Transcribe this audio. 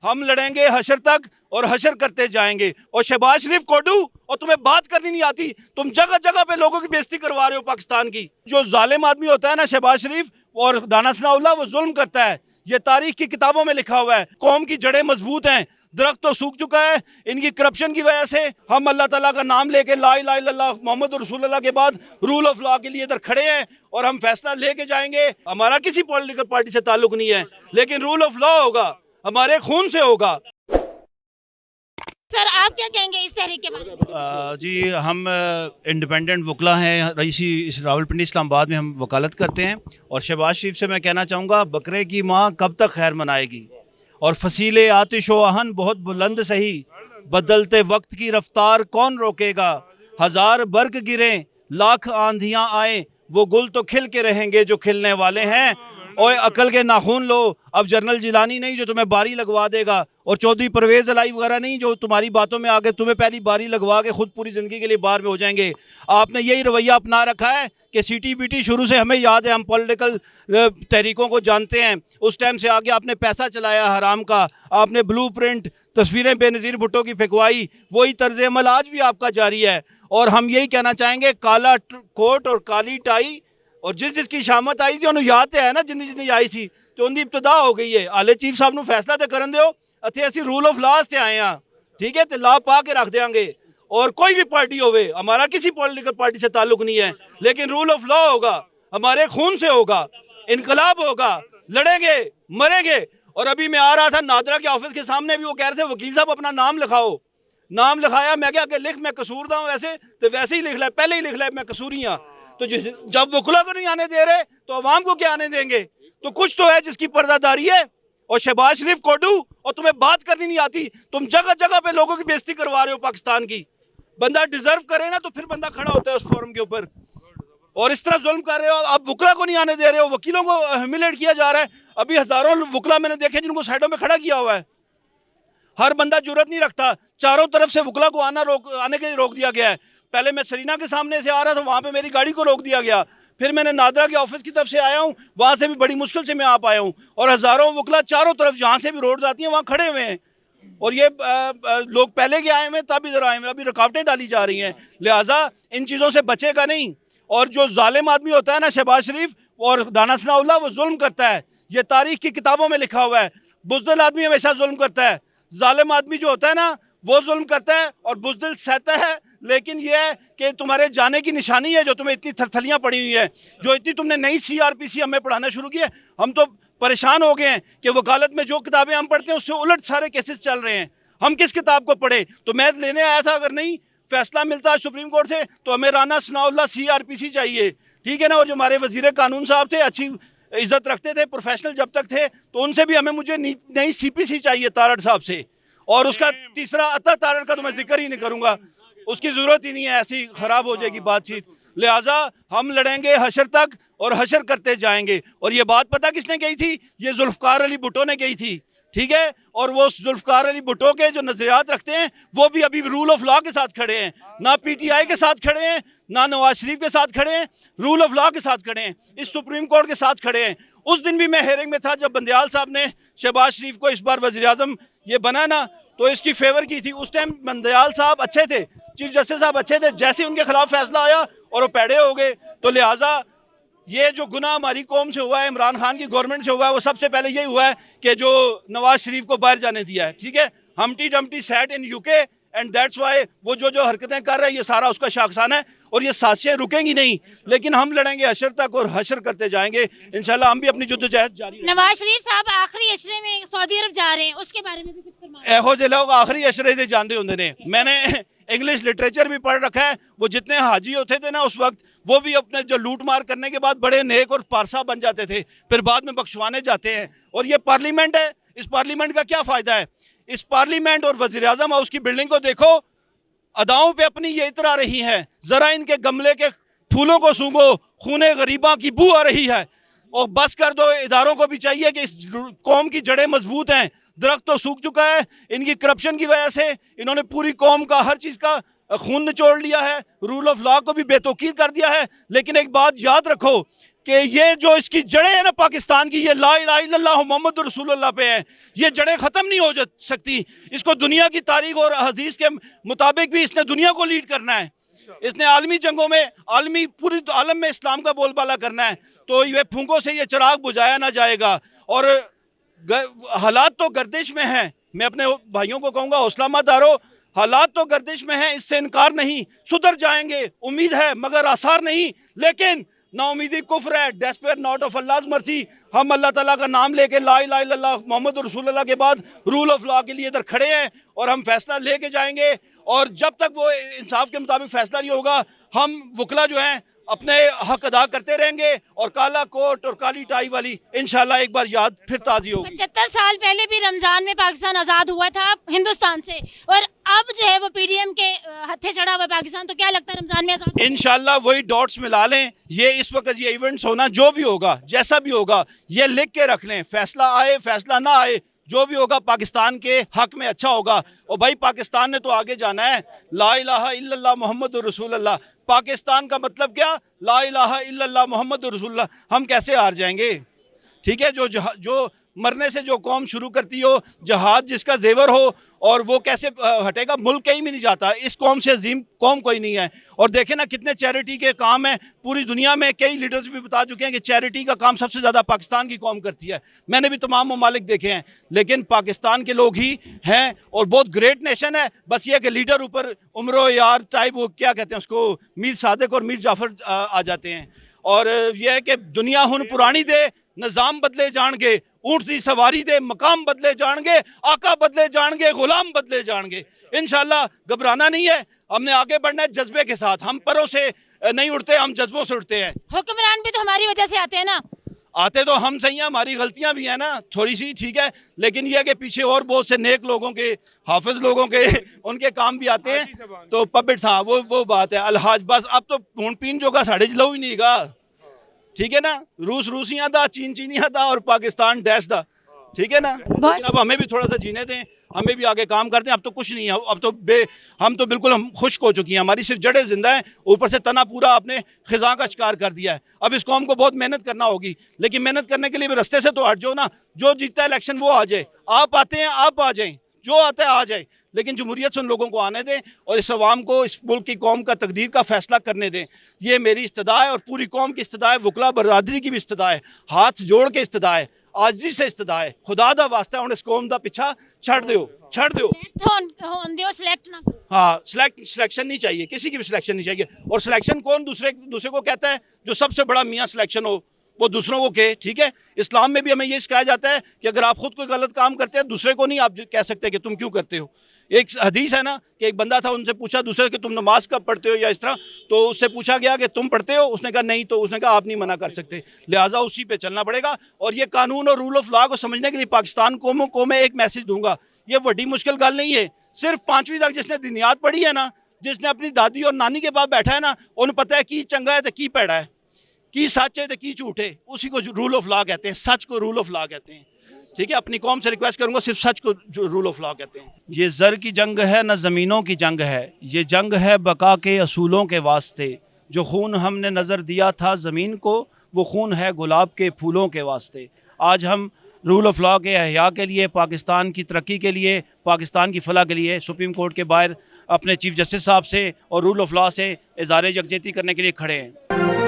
हम लड़ेंगे हशर तक और हशर करते जाएंगे। और शहबाज शरीफ कोडू, और तुम्हें बात करनी नहीं आती, तुम जगह जगह पे लोगों की बेइज्जती करवा रहे हो पाकिस्तान की। जो जालिम आदमी होता है ना शहबाज शरीफ और राना सनाउल्लाह, वो जुल्म करता है। ये तारीख की किताबों में लिखा हुआ है। कौम की जड़ें मजबूत हैं, दरख्त तो सूख चुका है इनकी करप्शन की वजह से। हम अल्लाह ताला का नाम लेके ला इलाहा इल्लल्लाह मोहम्मद रसूलुल्लाह के बाद रूल ऑफ लॉ के लिए इधर खड़े हैं और हम फैसला लेके जाएंगे। हमारा किसी पॉलिटिकल पार्टी से ताल्लुक नहीं है, लेकिन रूल ऑफ लॉ होगा, हमारे खून से होगा। सर आप क्या कहेंगे इस तहरीक के बारे में? जी, हम इंडिपेंडेंट वकला हैं, रईसी इस रावलपिंडी इस्लामाबाद में हम वकालत करते हैं। और शहबाज शरीफ से मैं कहना चाहूँगा, बकरे की माँ कब तक खैर मनाएगी, और फसीले आतिश व आहन बहुत बुलंद सही, बदलते वक्त की रफ्तार कौन रोकेगा। हजार बर्ग गिरें लाख आंधियाँ आए, वो गुल तो खिल के रहेंगे जो खिलने वाले हैं। और अकल के नाखून लो, अब जनरल जिलानी नहीं जो तुम्हें बारी लगवा देगा, और चौधरी परवेज अलाई वगैरह नहीं जो तुम्हारी बातों में आगे तुम्हें पहली बारी लगवा के खुद पूरी ज़िंदगी के लिए बाहर में हो जाएंगे। आपने यही रवैया अपना रखा है कि CTBT शुरू से हमें याद है, हम पॉलिटिकल तहरीकों को जानते हैं। उस टाइम से आगे आपने पैसा चलाया हराम का, आपने ब्लूप्रिंट तस्वीरें बेनज़ीर भुट्टो की फेंकवाई, वही तर्ज अमल आज भी आपका जारी है। और हम यही कहना चाहेंगे, काला कोट और काली टाई, और जिस जिसकी शामत आई थी उन्होंने याद है ना, जिंदी जिंदी आई सी तो उनकी इब्तदा हो गई है। आले चीफ साहब ਨੂੰ फैसला तो करन दियो, ਇੱਥੇ ਅਸੀਂ रूल ऑफ लॉ से आए हैं, ठीक है, तो लॉ पा के रख देंगे। और कोई भी पार्टी होवे, हमारा किसी पॉलिटिकल पार्टी से ताल्लुक नहीं है, लेकिन रूल ऑफ लॉ होगा, हमारे खून से होगा, इनकलाब होगा, लड़ेंगे मरेंगे। और अभी मैं आ रहा था नादरा के ऑफिस के सामने भी वो कह रहे थे वकील साहब अपना नाम लिखाओ। नाम लिखाया, मैं क्या लिख, मैं कसूरदा हूँ वैसे तो वैसे ही लिख ला, पहले ही लिख ला मैं कसूरी हाँ। तो जब वकला को नहीं आने दे रहे तो अवाम को क्या आने देंगे। तो कुछ तो है जिसकी पर्दादारी है। और शहबाज शरीफ कोडू, और तुम्हें बात करनी नहीं आती, तुम जगह जगह पे लोगों की बेइज्जती करवा रहे हो पाकिस्तान की। बंदा डिजर्व करे ना तो फिर बंदा खड़ा होता है उस फोरम के ऊपर, और इस तरह जुल्म कर रहे हो। आप वकला को नहीं आने दे रहे हो, वकीलों को ह्यूमिलेट किया जा रहा है। अभी हजारों वकला मैंने देखे जिनको साइडों में खड़ा किया हुआ है। हर बंदा जुर्रत नहीं रखता, चारों तरफ से वकला को आने के लिए रोक दिया गया है। पहले मैं सरीना के सामने से आ रहा था, वहाँ पे मेरी गाड़ी को रोक दिया गया। फिर मैंने नादरा के ऑफिस की तरफ से आया हूँ, वहाँ से भी बड़ी मुश्किल से मैं आ पाया हूँ। और हज़ारों वकला चारों तरफ जहाँ से भी रोड आती हैं वहाँ खड़े हुए हैं। और ये लोग पहले के आए हुए हैं तब इधर आए हुए हैं, अभी रुकावटें डाली जा रही हैं। लिहाजा इन चीज़ों से बचेगा नहीं। और जो जालिम आदमी होता है ना शहबाज शरीफ और राना सनाउल्लाह, वो जुल्म करता है। ये तारीख की किताबों में लिखा हुआ है। बुज़दिल आदमी हमेशा जुल्म करता है, जालिम आदमी जो होता है ना वो जुल्म करता है और बुज़दिल सहता है। लेकिन यह है कि तुम्हारे जाने की निशानी है जो तुम्हें इतनी थरथलियाँ पड़ी हुई है, जो इतनी तुमने नई CRPC हमें पढ़ाना शुरू की है। हम तो परेशान हो गए हैं कि वकालत में जो किताबें हम पढ़ते हैं उससे उलट सारे केसेस चल रहे हैं। हम किस किताब को पढ़े। तो मैं लेने आया था, अगर नहीं फैसला मिलता सुप्रीम कोर्ट से तो हमें राना सनाउल्लाह CRPC चाहिए, ठीक है ना। और जो हमारे वजीर कानून साहब थे, अच्छी इज्जत रखते थे, प्रोफेशनल जब तक थे, तो उनसे भी मुझे नई CPC चाहिए तारड़ साहब से। और उसका तीसरा अता तारड़ का तो मैं जिक्र ही नहीं करूँगा, उसकी ज़रूरत ही नहीं है, ऐसी ख़राब हो जाएगी बातचीत। लिहाजा हम लड़ेंगे हशर तक और हशर करते जाएंगे। और ये बात पता किसने कही थी, ये जुल्फ़कार अली भुट्टो ने कही थी, ठीक है। और वो जुल्फ़कार अली भुट्टो के जो नज़रियात रखते हैं वो भी अभी रूल ऑफ लॉ के साथ खड़े हैं, ना PTI के साथ खड़े हैं, ना नवाज शरीफ के साथ खड़े हैं, रूल ऑफ लॉ के साथ खड़े हैं, इस सुप्रीम कोर्ट के साथ खड़े हैं। उस दिन भी मैं हेयरिंग में था जब बंदयाल साहब ने शहबाज शरीफ को इस बार वज़ीर आज़म ये बना ना, तो इसकी फेवर की थी। उस टाइम बंदयाल साहब अच्छे थे, चीफ जस्टिस साहब अच्छे थे, जैसे उनके खिलाफ फैसला आया और वो पैड़े हो गए। तो लिहाजा ये जो गुनाह हमारी कौम से हुआ है, इमरान खान की गवर्नमेंट से हुआ है, वो सबसे पहले यही हुआ है कि जो नवाज शरीफ को बाहर जाने दिया है, ठीक है। हमटी Dumpty sat in UK and that's why वो जो हरकतें कर रहे हैं ये सारा उसका शाखसाना है। और ये साजिशें रुकेंगी नहीं, लेकिन हम लड़ेंगे हशर तक और हशर करते जाएंगे इंशाल्लाह। हम भी अपनी जद्दोजहद जारी रखेंगे। नवाज शरीफ साहब आखिरी अशरे में सऊदी अरब जा रहे हैं, उसके बारे में भी कुछ फरमाएं। एहो जे लोग आखिरी अशरे से जानते होंगे ने, मैंने इंग्लिश लिटरेचर भी पढ़ रखा है। वो जितने हाजी होते थे ना उस वक्त, वो भी अपने जो लूट मार करने के बाद बड़े नेक और पारसा बन जाते थे, फिर बाद में बख्शवाने जाते हैं। और ये पार्लियामेंट है, इस पार्लियामेंट का क्या फ़ायदा है। इस पार्लियामेंट और वज़ीर आज़म हाउस की बिल्डिंग को देखो, अदाओं पे अपनी ये इतरा रही है, ज़रा इनके गमले के फूलों को सूंघो, खूने गरीबा की बू आ रही है। और बस कर दो, इदारों को भी चाहिए कि इस कौम की जड़ें मजबूत हैं, दरख्त तो सूख चुका है इनकी करप्शन की वजह से। इन्होंने पूरी कौम का हर चीज़ का खून निचोड़ लिया है, रूल ऑफ लॉ को भी बेतौकीर कर दिया है। लेकिन एक बात याद रखो, कि ये जो इसकी जड़ें हैं ना पाकिस्तान की, ये ला इलाहा इल्लल्लाह मोहम्मद रसूलुल्लाह पे हैं, ये जड़ें ख़त्म नहीं हो सकती। इसको दुनिया की तारीख और हदीस के मुताबिक भी इसने दुनिया को लीड करना है। इसने आलमी जंगों में, आलमी पूरी आलम में इस्लाम का बोलबाला करना है। तो ये फूंकों से ये चिराग बुझाया ना जाएगा। और हालात तो गर्दिश में हैं। मैं अपने भाइयों को कहूँगा, हौसला मत हारो, हालात तो गर्दिश में हैं, इससे इनकार नहीं, सुधर जाएंगे, उम्मीद है मगर आसार नहीं। लेकिन नाउमीदी कुफ्र है, despair not of Allah mercy. हम अल्लाह ताला का नाम लेके ला इलाहा इल्लल्लाह मोहम्मद रसूलुल्लाह के बाद रूल ऑफ लॉ के लिए इधर खड़े हैं और हम फैसला लेके जाएंगे। और जब तक वो इंसाफ के मुताबिक फैसला नहीं होगा, हम वकला जो हैं अपने हक अदा करते रहेंगे। और काला कोट और काली टाई वाली इंशाल्लाह एक बार याद फिर ताज़ी होगी। 75 साल पहले भी रमज़ान में पाकिस्तान आज़ाद हुआ था हिंदुस्तान से, और अब जो है वो पीडीएम के हत्थे चढ़ा हुआ पाकिस्तान। तो क्या लगता है रमज़ान में आज़ाद? इंशाल्लाह वही डॉट्स मिला लें। ये इस वक्त ये इवेंट्स होना, जो भी होगा, जैसा भी होगा, ये लिख के रख लें। फैसला आए, फैसला ना आए, जो भी होगा पाकिस्तान के हक में अच्छा होगा। और भाई पाकिस्तान ने तो आगे जाना है। ला इलाहा इल्लल्लाह मोहम्मद रसूलुल्लाह, पाकिस्तान का मतलब क्या? ला इलाहा इल्लल्लाह मोहम्मद रसूलुल्लाह। हम कैसे हार जाएंगे? ठीक है, जो मरने से जो कौम शुरू करती हो, जहाद जिसका जेवर हो, और वो कैसे हटेगा? मुल्क कहीं भी नहीं जाता। इस कौम से अजीम कौम कोई नहीं है। और देखें ना कितने चैरिटी के काम हैं पूरी दुनिया में। कई लीडर्स भी बता चुके हैं कि चैरिटी का काम सबसे ज़्यादा पाकिस्तान की कौम करती है। मैंने भी तमाम ममालिक देखे हैं, लेकिन पाकिस्तान के लोग ही हैं। और बहुत ग्रेट नेशन है। बस ये कि लीडर ऊपर उम्र यार टाइप, वो क्या कहते हैं उसको, मीर सादिक और मीर जाफ़र आ जाते हैं। और यह है कि दुनिया हुन पुरानी दे, निज़ाम बदले जाएंगे, ऊँट की सवारी दे, मकाम बदले जाएंगे, आका बदले जाएंगे, गुलाम बदले जाएंगे। इंशाल्लाह घबराना नहीं है, हमने आगे बढ़ना है जज्बे के साथ। हम परों से नहीं उड़ते, हम जज्बों से उड़ते हैं। हुक्मरान भी तो हमारी वजह से आते हैं ना। आते तो हम सही हैं, हमारी गलतियां भी हैं ना थोड़ी सी, ठीक है। लेकिन यह है कि पीछे और बहुत से नेक लोगों के, हाफिज लोगों के, उनके काम भी आते हैं। तो पबिट्स, हाँ वो बात है। अलहाज बस अब तो खून पीन जो का साढ़े जलो ही नहीं गा, ठीक है ना। रूस रूसियाँ था, चीन चीनियाँ था, और पाकिस्तान डैश था, ठीक है ना। लेकिन अब हमें भी थोड़ा सा जीने दें, हमें भी आगे काम करते हैं। अब तो कुछ नहीं है, अब तो हम तो बिल्कुल हम खुश्क हो चुकी हैं। हमारी सिर्फ जड़ें जिंदा हैं, ऊपर से तना पूरा आपने खिज़ां का शिकार कर दिया है। अब इस कौम को बहुत मेहनत करना होगी, लेकिन मेहनत करने के लिए भी रास्ते से तो हट जाओ ना। जो जीतता है इलेक्शन वो आ जाए, आप आते हैं आप आ जाएं, जो आता है आ जाए, लेकिन जमहूरियत से उन लोगों को आने दें और इस अवाम को, इस मुल्क की कौम का तकदीर का फैसला करने दें। ये मेरी इस्तदा है और पूरी कौम की इस्तदा है, वकला बरदरी की भी इस्तदा है, हाथ जोड़ के इस्तदा है, आजी से इस्तदा है। खुदा दा वास्ता है, इस कौम का पीछा छड़ दो। सिलेक्ट ना करो। हाँ, सिलेक्शन नहीं चाहिए, किसी की भी सिलेक्शन नहीं चाहिए। और सिलेक्शन कौन दूसरे को कहता है? जो सबसे बड़ा मियाँ सिलेक्शन हो वो दूसरों को कहे, ठीक है। इस्लाम में भी हमें ये सिखाया जाता है कि अगर आप खुद कोई गलत काम करते हैं, दूसरे को नहीं आप कह सकते कि तुम क्यों करते हो। एक हदीस है ना कि एक बंदा था, उनसे पूछा दूसरे कि तुम नमाज कब पढ़ते हो या इस तरह, तो उससे पूछा गया कि तुम पढ़ते हो? उसने कहा नहीं। तो उसने कहा आप नहीं मना कर सकते, लिहाजा उसी पे चलना पड़ेगा। और ये कानून और रूल ऑफ लॉ को समझने के लिए पाकिस्तान कौमों को मैं एक मैसेज दूंगा, ये बड़ी मुश्किल गल नहीं है। सिर्फ 5वीं तक जिसने दिनियात पढ़ी है ना, जिसने अपनी दादी और नानी के पास बैठा है ना, उन्हें पता है की चंगा है तो की पैड़ा है, की सच है तो की झूठ है। उसी को रूल ऑफ लॉ कहते हैं, सच को रूल ऑफ लॉ कहते हैं, ठीक है। अपनी कौम से रिक्वेस्ट करूंगा, सिर्फ सच को जो रूल ऑफ लॉ कहते हैं। ये ज़र की जंग है न ज़मीनों की जंग है, ये जंग है बका के असूलों के वास्ते। जो खून हमने नज़र दिया था ज़मीन को, वो खून है गुलाब के फूलों के वास्ते। आज हम रूल ऑफ लॉ के एहया के लिए, पाकिस्तान की तरक्की के लिए, पाकिस्तान की फलाह के लिए सुप्रीम कोर्ट के बाहर अपने चीफ जस्टिस साहब से और रूल ऑफ लॉ से इज़हार यकजहती करने के लिए खड़े हैं।